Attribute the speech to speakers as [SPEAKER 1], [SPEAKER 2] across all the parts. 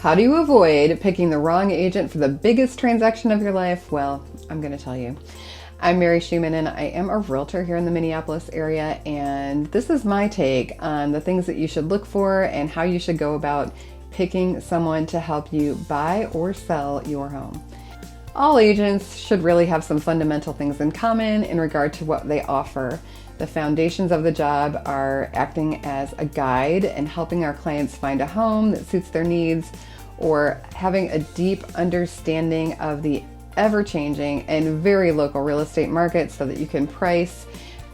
[SPEAKER 1] How do you avoid picking the wrong agent for the biggest transaction of your life? Well, I'm going to tell you. I'm Mary Schumann, and I am a realtor here in the Minneapolis area, and this is my take on the things that you should look for and how you should go about picking someone to help you buy or sell your home. All agents should really have some fundamental things in common in regard to what they offer. The foundations of the job are acting as a guide and helping our clients find a home that suits their needs, or having a deep understanding of the ever-changing and very local real estate market so that you can price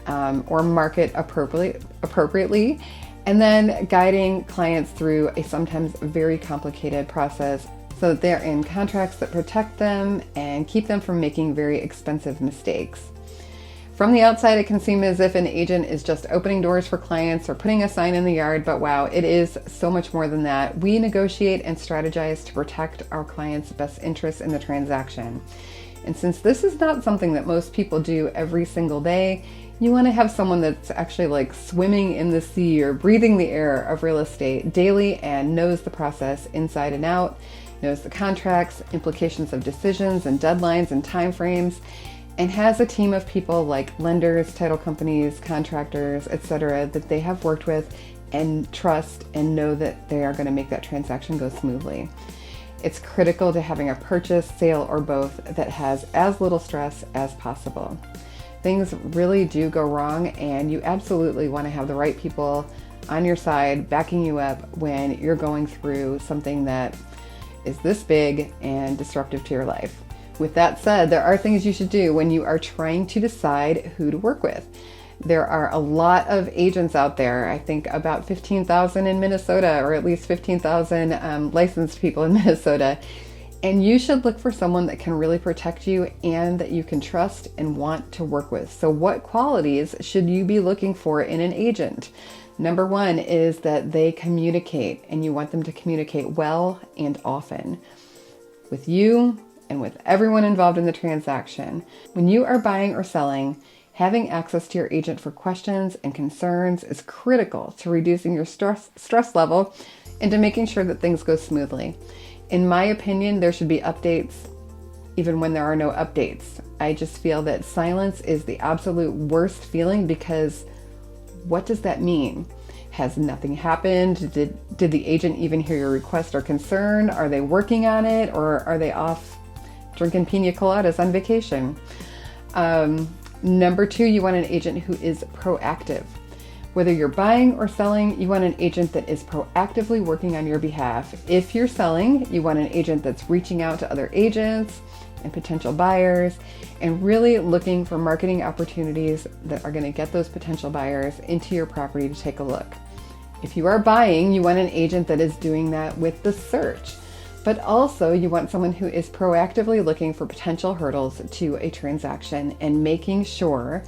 [SPEAKER 1] or market appropriately, and then guiding clients through a sometimes very complicated process so that they're in contracts that protect them and keep them from making very expensive mistakes. From the outside, it can seem as if an agent is just opening doors for clients or putting a sign in the yard, but wow, it is so much more than that. We negotiate and strategize to protect our clients' best interests in the transaction. And since this is not something that most people do every single day, you want to have someone that's actually like swimming in the sea or breathing the air of real estate daily and knows the process inside and out, knows the contracts, implications of decisions and deadlines and timeframes, and has a team of people like lenders, title companies, contractors, etc. that they have worked with and trust and know that they are going to make that transaction go smoothly. It's critical to having a purchase, sale, or both that has as little stress as possible. Things really do go wrong, and you absolutely want to have the right people on your side backing you up when you're going through something that is this big and disruptive to your life. With that said, there are things you should do when you are trying to decide who to work with. There are a lot of agents out there. I think about 15,000 in Minnesota, or at least 15,000 licensed people in Minnesota. And you should look for someone that can really protect you and that you can trust and want to work with. So what qualities should you be looking for in an agent? Number one is that they communicate, and you want them to communicate well and often with you and with everyone involved in the transaction. When you are buying or selling, having access to your agent for questions and concerns is critical to reducing your stress level and to making sure that things go smoothly. In my opinion, there should be updates even when there are no updates. I just feel that silence is the absolute worst feeling, because what does that mean? Has nothing happened? Did the agent even hear your request or concern? Are they working on it, or are they off drinking pina coladas on vacation? Number two, you want an agent who is proactive. Whether you're buying or selling, you want an agent that is proactively working on your behalf. If you're selling, you want an agent that's reaching out to other agents and potential buyers and really looking for marketing opportunities that are going to get those potential buyers into your property to take a look. If you are buying, you want an agent that is doing that with the search. But also you want someone who is proactively looking for potential hurdles to a transaction and making sure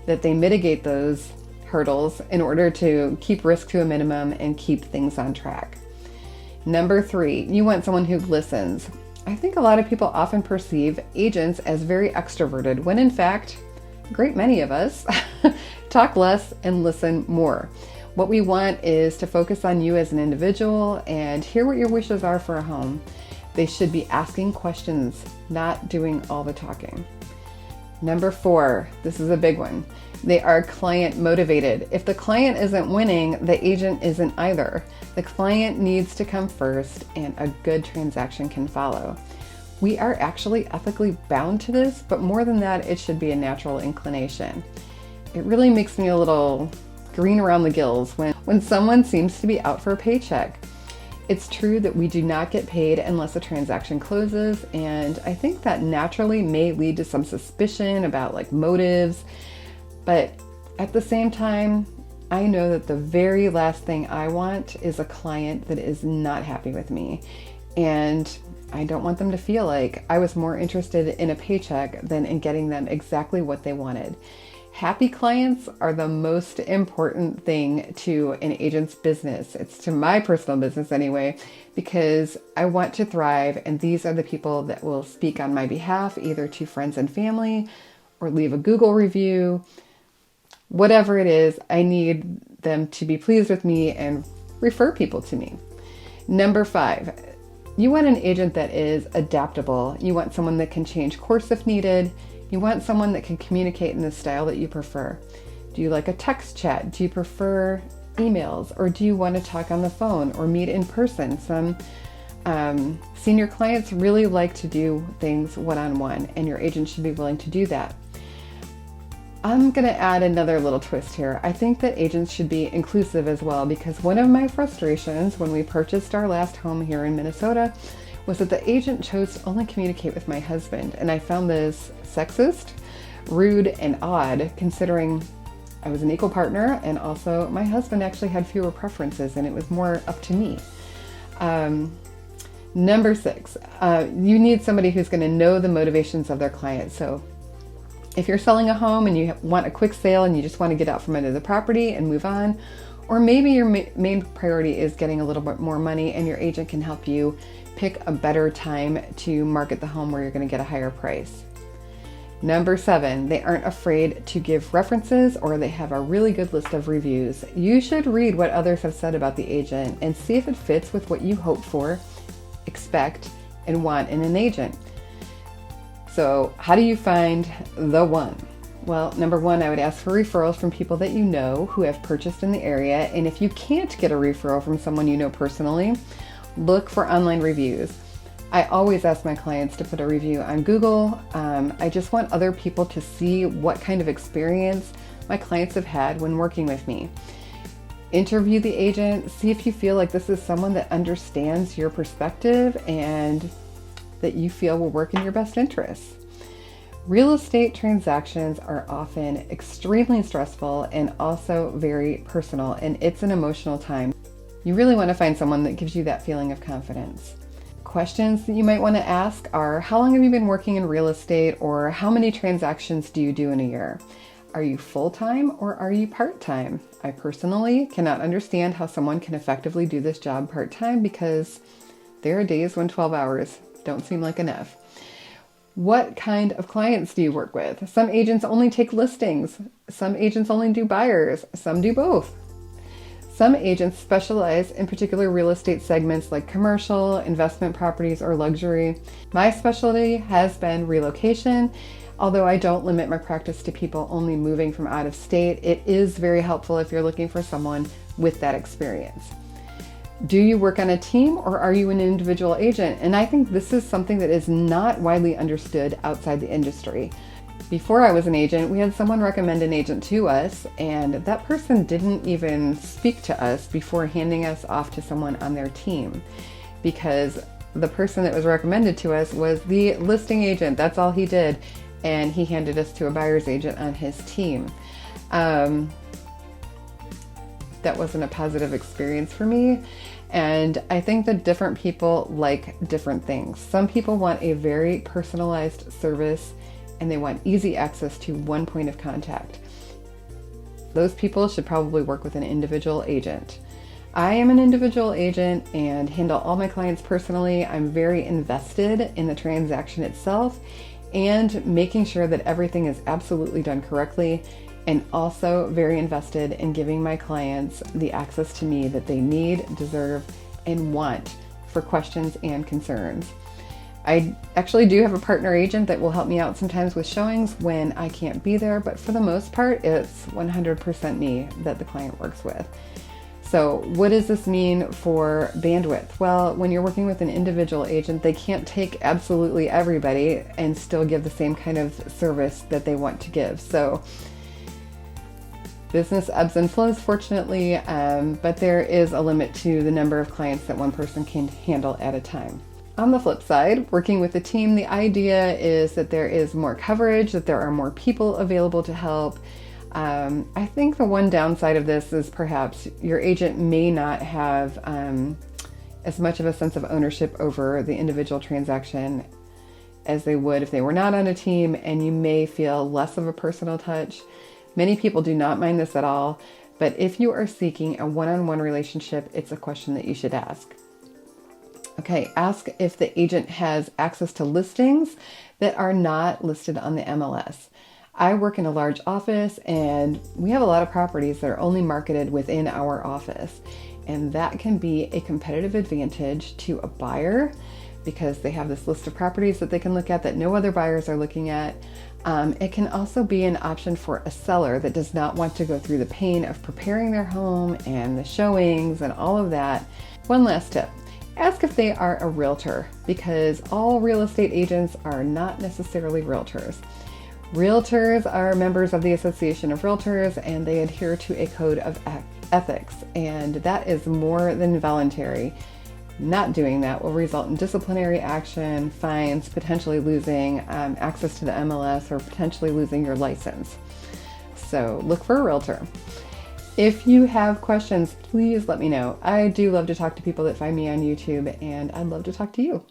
[SPEAKER 1] that they mitigate those hurdles in order to keep risk to a minimum and keep things on track. Number three, you want someone who listens. I think a lot of people often perceive agents as very extroverted, when in fact, a great many of us talk less and listen more. What we want is to focus on you as an individual and hear what your wishes are for a home. They should be asking questions, not doing all the talking. Number four, this is a big one. They are client motivated. If the client isn't winning, the agent isn't either. The client needs to come first, and a good transaction can follow. We are actually ethically bound to this, but more than that, it should be a natural inclination. It really makes me a little green around the gills when someone seems to be out for a paycheck. It's true that we do not get paid unless a transaction closes, and I think that naturally may lead to some suspicion about like motives. But at the same time, I know that the very last thing I want is a client that is not happy with me. And I don't want them to feel like I was more interested in a paycheck than in getting them exactly what they wanted. Happy clients are the most important thing to an agent's business. It's to my personal business anyway, because I want to thrive, and these are the people that will speak on my behalf, either to friends and family or leave a Google review. Whatever it is, I need them to be pleased with me and refer people to me. Number 5, You want an agent that is adaptable. You want someone that can change course if needed. You want someone that can communicate in the style that you prefer. Do you like a text chat? Do you prefer emails? Or do you want to talk on the phone or meet in person? Some senior clients really like to do things one-on-one, and your agent should be willing to do that. I'm going to add another little twist here. I think that agents should be inclusive as well, because one of my frustrations when we purchased our last home here in Minnesota was that the agent chose to only communicate with my husband, and I found this sexist, rude, and odd, considering I was an equal partner and also my husband actually had fewer preferences and it was more up to me. Number 6, you need somebody who's going to know the motivations of their client. So if you're selling a home and you want a quick sale and you just want to get out from under the property and move on, or maybe your main priority is getting a little bit more money and your agent can help you pick a better time to market the home where you're going to get a higher price. Number 7, they aren't afraid to give references, or they have a really good list of reviews. You should read what others have said about the agent and see if it fits with what you hope for, expect, and want in an agent. So how do you find the one? Well, number 1, I would ask for referrals from people that you know who have purchased in the area. And if you can't get a referral from someone you know personally, look for online reviews. I always ask my clients to put a review on Google. I just want other people to see what kind of experience my clients have had when working with me. Interview the agent, see if you feel like this is someone that understands your perspective and that you feel will work in your best interests. Real estate transactions are often extremely stressful and also very personal, and it's an emotional time. You really want to find someone that gives you that feeling of confidence. Questions that you might want to ask are, how long have you been working in real estate, or how many transactions do you do in a year? Are you full-time or are you part-time? I personally cannot understand how someone can effectively do this job part-time, because there are days when 12 hours don't seem like enough. What kind of clients do you work with? Some agents only take listings. Some agents only do buyers. Some do both. Some agents specialize in particular real estate segments like commercial, investment properties, or luxury. My specialty has been relocation. Although I don't limit my practice to people only moving from out of state, it is very helpful if you're looking for someone with that experience. Do you work on a team, or are you an individual agent? And I think this is something that is not widely understood outside the industry. Before I was an agent, we had someone recommend an agent to us, and that person didn't even speak to us before handing us off to someone on their team, because the person that was recommended to us was the listing agent. That's all he did, and he handed us to a buyer's agent on his team. That wasn't a positive experience for me. And I think that different people like different things. Some people want a very personalized service and they want easy access to one point of contact. Those people should probably work with an individual agent. I am an individual agent and handle all my clients personally. I'm very invested in the transaction itself and making sure that everything is absolutely done correctly, and also very invested in giving my clients the access to me that they need, deserve, and want for questions and concerns. I actually do have a partner agent that will help me out sometimes with showings when I can't be there, but for the most part, it's 100% me that the client works with. So what does this mean for bandwidth? Well, when you're working with an individual agent, they can't take absolutely everybody and still give the same kind of service that they want to give. So business ebbs and flows, fortunately, but there is a limit to the number of clients that one person can handle at a time. On the flip side, working with a team, the idea is that there is more coverage, that there are more people available to help. I think the one downside of this is perhaps your agent may not have as much of a sense of ownership over the individual transaction as they would if they were not on a team, and you may feel less of a personal touch. Many people do not mind this at all, but if you are seeking a one-on-one relationship, it's a question that you should ask. Okay, ask if the agent has access to listings that are not listed on the MLS. I work in a large office and we have a lot of properties that are only marketed within our office, and that can be a competitive advantage to a buyer because they have this list of properties that they can look at that no other buyers are looking at. It can also be an option for a seller that does not want to go through the pain of preparing their home and the showings and all of that. One last tip. Ask if they are a realtor, because all real estate agents are not necessarily realtors. Realtors are members of the Association of Realtors, and they adhere to a code of ethics, and that is more than voluntary. Not doing that will result in disciplinary action, fines, potentially losing access to the MLS, or potentially losing your license. So look for a realtor. If you have questions, please let me know. I do love to talk to people that find me on YouTube, and I'd love to talk to you.